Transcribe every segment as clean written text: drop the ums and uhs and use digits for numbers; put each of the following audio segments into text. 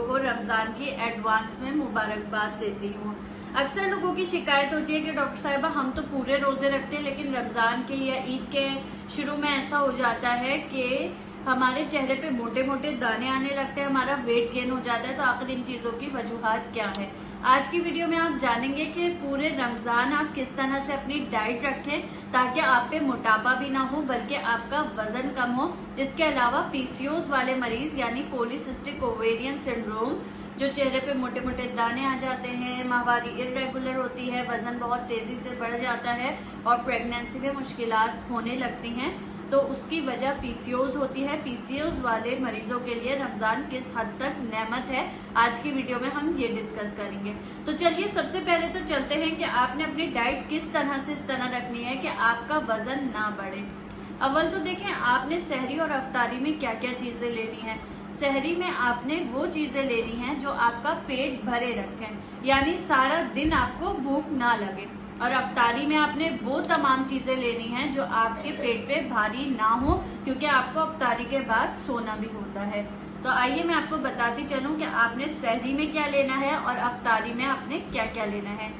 को रमजान की एडवांस में मुबारकबाद देती हूँ। अक्सर लोगों की शिकायत होती है कि डॉक्टर साहिबा हम तो पूरे रोजे रखते हैं लेकिन रमजान के या ईद के शुरू में ऐसा हो जाता है कि हमारे चेहरे पे मोटे मोटे दाने आने लगते हैं, हमारा वेट गेन हो जाता है। तो आखिर इन चीजों की वजूहात क्या है, आज की वीडियो में आप जानेंगे कि पूरे रमजान आप किस तरह से अपनी डाइट रखें ताकि आप पे मोटापा भी ना हो बल्कि आपका वजन कम हो। इसके अलावा पीसीओएस वाले मरीज यानी पॉलीसिस्टिक ओवेरियन सिंड्रोम, जो चेहरे पे मोटे मोटे दाने आ जाते हैं, माहवारी इरेगुलर होती है, वजन बहुत तेजी से बढ़ जाता है और प्रेगनेंसी में मुश्किलात होने लगती हैं, तो उसकी वजह पीसीओएस होती है। पीसीओएस वाले मरीजों के लिए रमजान किस हद तक नेमत है, आज की वीडियो में हम ये डिस्कस करेंगे। तो चलिए सबसे पहले तो चलते हैं कि आपने अपनी डाइट किस तरह से इस तरह रखनी है कि आपका वजन ना बढ़े। अव्वल तो देखें आपने सहरी और अफ्तारी में क्या क्या चीजें लेनी है। सहरी में आपने वो चीजें लेनी है जो आपका पेट भरे रखें, यानी सारा दिन आपको भूख ना लगे। और अफ्तारी में आपने वो तमाम चीजें लेनी हैं जो आपके पेट पे भारी ना हो, क्योंकि आपको अफ्तारी के बाद सोना भी होता है। तो आइए मैं आपको बताती चलूं कि आपने सहरी में क्या लेना है और अफ्तारी में आपने क्या क्या लेना है।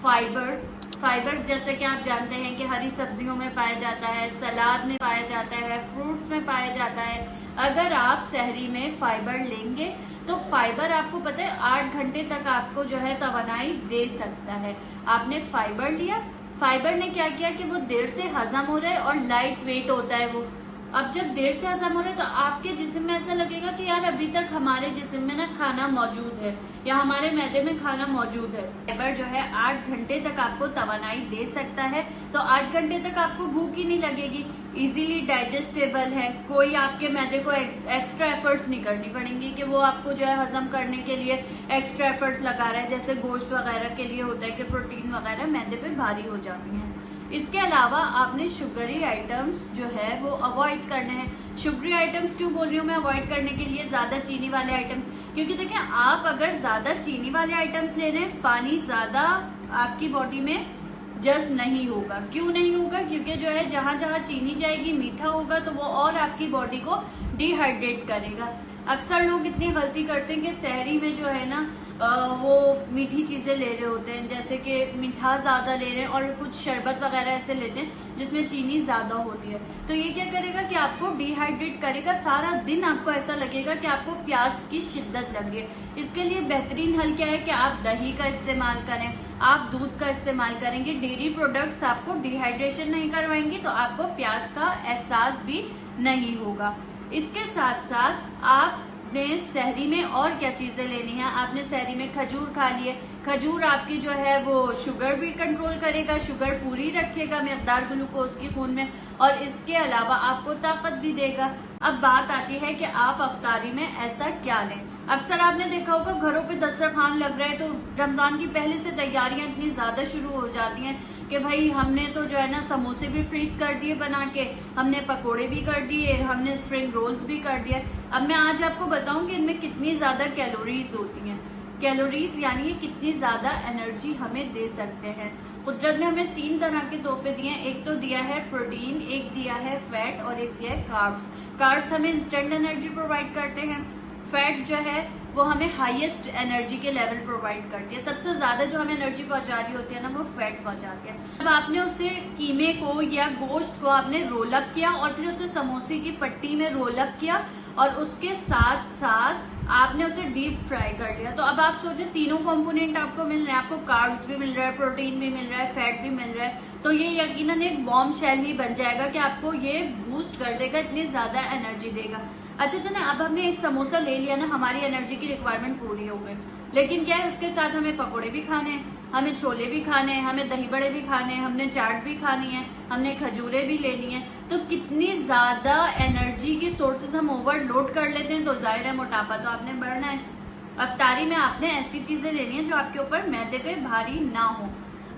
फाइबर्स जैसे कि आप जानते हैं कि हरी सब्जियों में पाया जाता है, सलाद में पाया जाता है, फ्रूट्स में पाया जाता है। अगर आप सहरी में फाइबर लेंगे तो फाइबर आपको पता है 8 घंटे तक आपको जो है तवानाई दे सकता है। आपने फाइबर लिया, फाइबर ने क्या किया कि वो देर से हजम हो रहा है और लाइट वेट होता है वो। अब जब देर से हजम हो रहा है तो आपके जिस्म में ऐसा लगेगा कि यार अभी तक हमारे जिस्म में ना खाना मौजूद है या हमारे मैदे में खाना मौजूद है। फाइबर जो है 8 घंटे तक आपको तवानाई दे सकता है, तो 8 घंटे तक आपको भूख ही नहीं लगेगी, इजीली डाइजेस्टेबल है, कोई आपके मैदे को एक्स्ट्रा एफर्ट्स नहीं करनी पड़ेंगी कि वो आपको जो है हजम करने के लिए एक्स्ट्रा एफर्ट्स लगा रहा है, जैसे गोश्त वगैरह के लिए होता है कि प्रोटीन वगैरह मैदे पे भारी हो जाती हैं। इसके अलावा आपने शुगरी आइटम्स जो है वो अवॉइड करने हैं। शुगरी आइटम्स क्यों बोल रही हूँ मैं अवॉइड करने के लिए, ज्यादा चीनी वाले आइटम, क्योंकि देखिए आप अगर ज्यादा चीनी वाले आइटम्स ले लें पानी ज्यादा आपकी बॉडी में जज्ब नहीं होगा। क्यों नहीं होगा, क्योंकि जो है जहां जहां चीनी जाएगी मीठा होगा तो वो और आपकी बॉडी को डिहाइड्रेट करेगा। अक्सर लोग इतनी गलती करते हैं कि सहरी में जो है ना वो मीठी चीजें ले रहे होते हैं, जैसे कि मीठा ज्यादा ले रहे हैं और कुछ शरबत वगैरह ऐसे लेते हैं जिसमें चीनी ज्यादा होती है। तो ये क्या करेगा कि आपको डिहाइड्रेट करेगा, सारा दिन आपको ऐसा लगेगा कि आपको प्यास की शिद्दत लगी है। इसके लिए बेहतरीन हल क्या है कि आप दही का इस्तेमाल करें, आप दूध का इस्तेमाल करेंगे। डेयरी प्रोडक्ट्स आपको डिहाइड्रेशन नहीं करवाएंगे तो आपको प्यास का एहसास भी नहीं होगा। इसके साथ साथ आपने सहरी में और क्या चीजें लेनी है। आपने सहरी में खजूर खा लिए, खजूर आपकी जो है वो शुगर भी कंट्रोल करेगा, शुगर पूरी रखेगा मिकदार ग्लूकोज की खून में, और इसके अलावा आपको ताकत भी देगा। अब बात आती है कि आप अफ्तारी में ऐसा क्या लें। अक्सर आपने देखा होगा घरों पे दस्तरखान लग रहा है तो रमजान की पहले से तैयारियां इतनी ज्यादा शुरू हो जाती हैं कि भाई हमने तो जो है ना समोसे भी फ्रीज कर दिए बना के, हमने पकोड़े भी कर दिए, हमने स्प्रिंग रोल्स भी कर दिए। अब मैं आज आपको बताऊं कि इनमें कितनी ज्यादा कैलोरीज होती हैं। कैलोरीज यानी कितनी ज्यादा एनर्जी हमें दे सकते हैं। कुदरत ने हमें 3 तरह के तोहफे दिए हैं, एक तो दिया है प्रोटीन, एक दिया है फैट और एक दिया है कार्ब्स। कार्ब्स हमें इंस्टेंट एनर्जी प्रोवाइड करते हैं, फैट जो है वो हमें हाईएस्ट एनर्जी के लेवल प्रोवाइड करती है। सबसे ज्यादा जो हमें एनर्जी पहुंचा रही होती है ना वो फैट पहुंचाती है। अब आपने उसे कीमे को या गोश्त को आपने रोल अप किया और फिर उसे समोसे की पट्टी में रोल अप किया और उसके साथ साथ आपने उसे डीप फ्राई कर लिया। तो अब आप सोचे तीनों कंपोनेंट आपको मिल रहे हैं, आपको कार्ब्स भी मिल रहा है, प्रोटीन भी मिल रहा है, फैट भी मिल रहा है, तो ये यकीनन एक बॉम्ब शेल ही बन जाएगा कि आपको ये बूस्ट कर देगा, इतनी ज्यादा एनर्जी देगा। अच्छा चले, अब हमने एक समोसा ले लिया ना, हमारी एनर्जी की रिक्वायरमेंट पूरी हो गई, लेकिन क्या है उसके साथ हमें पकोड़े भी खाने हैं, हमें छोले भी खाने हैं, हमें दही बड़े भी खाने हैं, हमने चाट भी खानी है, हमने खजूरें भी लेनी है। तो कितनी ज्यादा एनर्जी की सोर्सेस हम ओवरलोड कर लेते हैं, तो जाहिर है मोटापा तो आपने बढ़ना है। अफ्तारी में आपने ऐसी चीजें लेनी है जो आपके ऊपर मैदे पे भारी ना हो।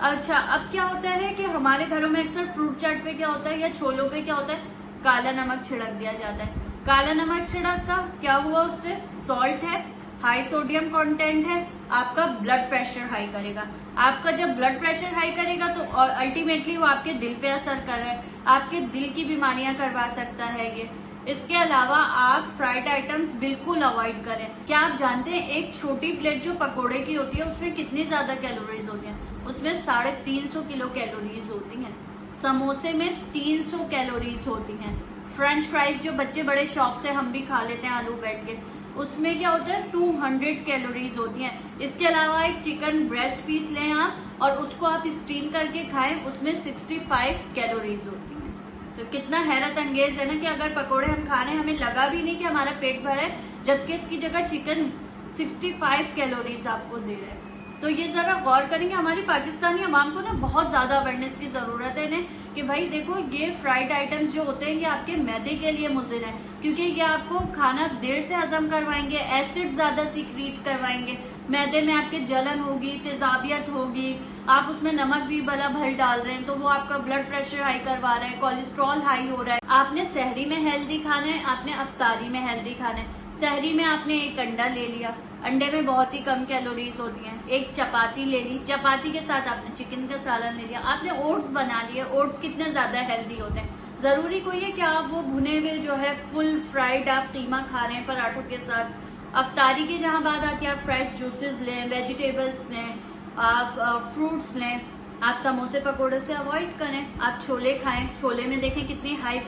अच्छा, अब क्या होता है कि हमारे घरों में अक्सर फ्रूट चाट पे क्या होता है या छोलों पे क्या होता है, काला नमक छिड़क दिया जाता है। काला नमक छिड़का क्या हुआ, उससे सॉल्ट है, हाई सोडियम कंटेंट है, आपका ब्लड प्रेशर हाई करेगा। आपका जब ब्लड प्रेशर हाई करेगा तो अल्टीमेटली वो आपके दिल पे असर कर रहा है, आपके दिल की बीमारियां करवा सकता है ये। इसके अलावा आप फ्राइड आइटम्स बिल्कुल अवॉइड करें। क्या आप जानते हैं एक छोटी प्लेट जो पकोड़े की होती है उसमें कितनी ज्यादा कैलोरीज होती हैं? उसमें 350 किलो कैलोरीज होती हैं। समोसे में 300 कैलोरीज होती हैं। फ्रेंच फ्राइज जो बच्चे बड़े शौक से हम भी खा लेते हैं आलू बैठ के, उसमें क्या होता है 200 कैलोरीज होती हैं। इसके अलावा एक चिकन ब्रेस्ट पीस लें आप और उसको आप स्टीम करके खाएं, उसमें 65 कैलोरीज होती हैं। तो कितना हैरत अंगेज है ना कि अगर पकोड़े हम खा रहे हैं हमें लगा भी नहीं कि हमारा पेट भरा है, जबकि इसकी जगह चिकन 65 कैलोरीज आपको दे रहा है। तो ये जरा गौर करेंगे। हमारी पाकिस्तानी अवाम को ना बहुत ज्यादा अवेयरनेस की जरूरत है इन्हें कि भाई देखो ये फ्राइड आइटम्स जो होते हैं ये आपके मैदे के लिए मुज़िर है, क्योंकि ये आपको खाना देर से हजम करवाएंगे, एसिड ज्यादा सीक्रेट करवाएंगे, मैदे में आपके जलन होगी, तेजाबियत होगी, आप उसमें नमक भी भला भर डाल रहे हैं तो वो आपका ब्लड प्रेशर हाई करवा रहा है, कोलेस्ट्रॉल हाई हो रहा है। आपने सहरी में हेल्दी खाना है, आपने अफ्तारी में हेल्दी खाना है। सहरी में आपने एक अंडा ले लिया, अंडे में बहुत ही कम कैलोरीज होती हैं। एक चपाती ले ली, चपाती के साथ आपने चिकन का सालन ले लिया। आपने ओट्स बना लिए, ओट्स कितने ज्यादा हेल्दी होते हैं। जरूरी कोई है कि आप वो भुने हुए जो है फुल फ्राइड आप कीमा खा रहे हैं पराठों के साथ। अफ्तारी की जहां बात आती है आप फ्रेश जूसेस लें, वेजिटेबल्स लें, आप फ्रूट्स लें। आप समोसे पकोड़े से अवॉइड करें, आप छोले खाएं। छोले में देखें कितनी हाई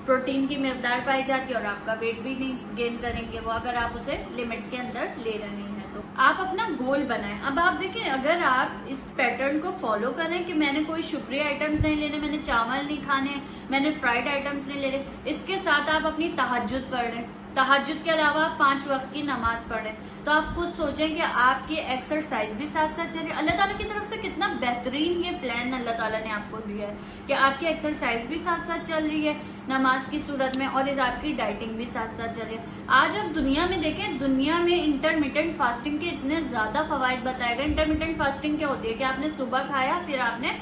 प्रोटीन की मिकदार पाई जाती है और आपका वेट भी नहीं गेन करेंगे वो, अगर आप उसे लिमिट के अंदर ले रहे हैं तो। आप अपना गोल बनाएं। अब आप देखें अगर आप इस पैटर्न को फॉलो करें कि मैंने कोई शुक्रिया आइटम्स नहीं लेने, मैंने चावल नहीं खाने, मैंने फ्राइड आइटम्स नहीं ले रहे, इसके साथ आप अपनी तहज्जुद पढ़ लें, तहज्जुद के अलावा 5 वक्त की नमाज पढ़ें, तो आप खुद सोचें कि आपकी एक्सरसाइज भी साथ साथ चले। अल्लाह ताला की तरफ से कितना बेहतरीन ये प्लान अल्लाह ताला ने आपको दिया है कि आपकी एक्सरसाइज भी साथ साथ चल रही है नमाज की सूरत में और आपकी डाइटिंग भी साथ साथ चल रही है। आज आप दुनिया में देखें, दुनिया में इंटरमिटेंट फास्टिंग के इतने ज्यादा फवायद बताए गए। इंटरमिटेंट फास्टिंग क्या होती है कि आपने सुबह खाया, फिर आपने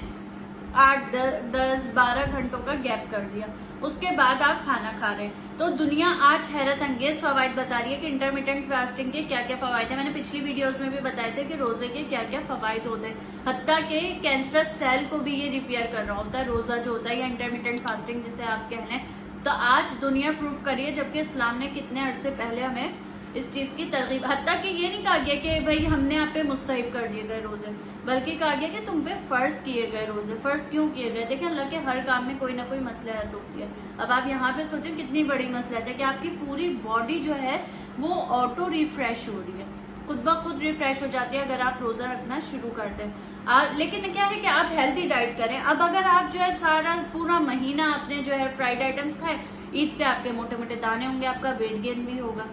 8, 10, 12 घंटों का गैप कर दिया, उसके बाद आप खाना खा रहे हैं। तो दुनिया आज हैरत अंगेज फवायद बता रही है कि इंटरमिटेंट फास्टिंग के क्या क्या फवायद है। मैंने पिछली वीडियोस में भी बताए थे कि रोजे के क्या क्या फवायद होते हैं, हत्ता के कैंसरस सेल को भी ये रिपेयर कर रहा होता है रोजा जो होता है या इंटरमिटेंट फास्टिंग जिसे आप कह लें। तो आज दुनिया प्रूफ करी है, जबकि इस्लाम ने कितने अरसे पहले हमें इस चीज की तरगीब, हत्ता कि ये नहीं कहा गया कि भाई हमने आप पे मुस्तहिब कर दिए गए रोजे, बल्कि कहा गया कि तुम पे फर्ज किए गए रोजे। फर्ज क्यों किए गए? देखिए अल्लाह के हर काम में कोई ना कोई मसलहत होती है। अब आप यहाँ पे सोचें कितनी बड़ी मसलहत है कि आपकी पूरी बॉडी जो है वो ऑटो रिफ्रेश हो रही है, खुद ब खुद रिफ्रेश हो जाती है अगर आप रोजा रखना शुरू कर दें। लेकिन क्या है कि आप हेल्थी डाइट करें। अब अगर आप जो है सारा पूरा महीना आपने जो है फ्राइड आइटम्स खाए, ईद पे आपके मोटे मोटे दाने होंगे, आपका वेट गेन भी होगा।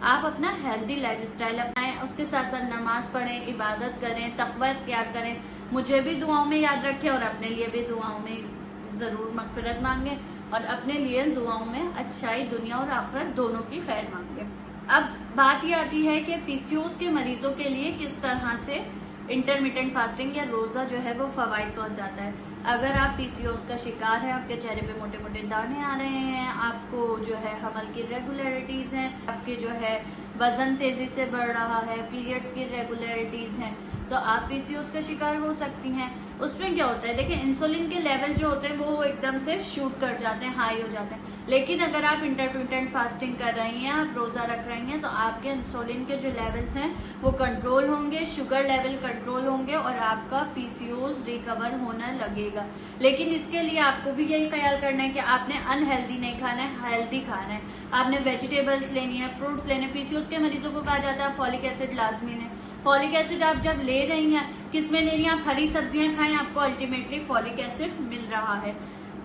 आप अपना हेल्दी लाइफस्टाइल अपनाएं, उसके साथ साथ नमाज पढ़ें, इबादत करें, तकवा इख्तियार करें। मुझे भी दुआओं में याद रखें और अपने लिए भी दुआओं में जरूर मगफिरत मांगे और अपने लिए दुआओं में अच्छाई दुनिया और आखिरत दोनों की खैर मांगे। अब बात ये आती है कि पीसीओएस के मरीजों के लिए किस तरह से इंटरमिटेंट फास्टिंग या रोजा जो है वो फवायद पहुंचाता है। अगर आप पीसीओएस का शिकार है, आपके चेहरे पे मोटे मोटे दाने आ रहे हैं, आपको जो है हमल की रेगुलरिटीज हैं, आपके जो है वजन तेजी से बढ़ रहा है, पीरियड्स की रेगुलरिटीज हैं, तो आप पीसीओएस का शिकार हो सकती हैं। उसमें क्या होता है, देखिए इंसुलिन के लेवल जो होते हैं वो एकदम से शूट कर जाते हैं, हाई हो जाते हैं। लेकिन अगर आप इंटरमिटेंट फास्टिंग कर रही हैं, आप रोजा रख रही हैं, तो आपके इंसुलिन के जो लेवल्स हैं वो कंट्रोल होंगे, शुगर लेवल कंट्रोल होंगे और आपका पीसीओएस रिकवर होने लगेगा। लेकिन इसके लिए आपको भी यही ख्याल करना है कि आपने अनहेल्दी नहीं खाना है, हेल्दी खाना है। आपने वेजिटेबल्स लेनी है, फ्रूट्स लेने। पीसीओएस के मरीजों को कहा जाता है फॉलिक एसिड लाजमी है। फॉलिक एसिड आप जब ले रही हैं, किसमें ले रही हैं? आप हरी सब्जियां खाएं, आपको अल्टीमेटली फॉलिक एसिड मिल रहा है।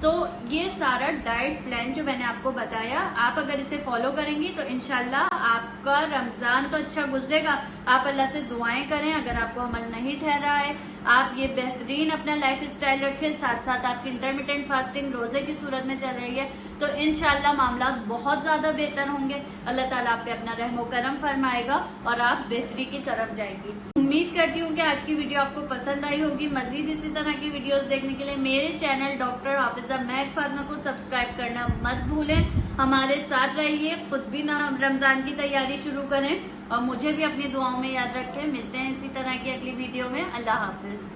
तो ये सारा डाइट प्लान जो मैंने आपको बताया, आप अगर इसे फॉलो करेंगी तो इंशाल्लाह आपका रमजान तो अच्छा गुजरेगा। आप अल्लाह से दुआएं करें, अगर आपको अमल नहीं ठहरा है आप ये बेहतरीन अपना लाइफ स्टाइल रखें, साथ साथ आपकी इंटरमिटेंट फास्टिंग रोजे की सूरत में चल रही है, तो इंशाल्लाह मामला बहुत ज्यादा बेहतर होंगे। अल्लाह ताला आप पे अपना रहमो करम फरमाएगा और आप बेहतरी की तरफ जाएंगी। उम्मीद करती हूँ कि आज की वीडियो आपको पसंद आई होगी। मजीद इसी तरह की वीडियोस देखने के लिए मेरे चैनल डॉक्टर हाफिजा महक फातिमा को सब्सक्राइब करना मत भूलें। हमारे साथ रहिए, खुद भी ना रमजान की तैयारी शुरू करें और मुझे भी अपनी दुआओं में याद रखें। मिलते हैं इसी तरह की अगली वीडियो में। अल्लाह हाफिज।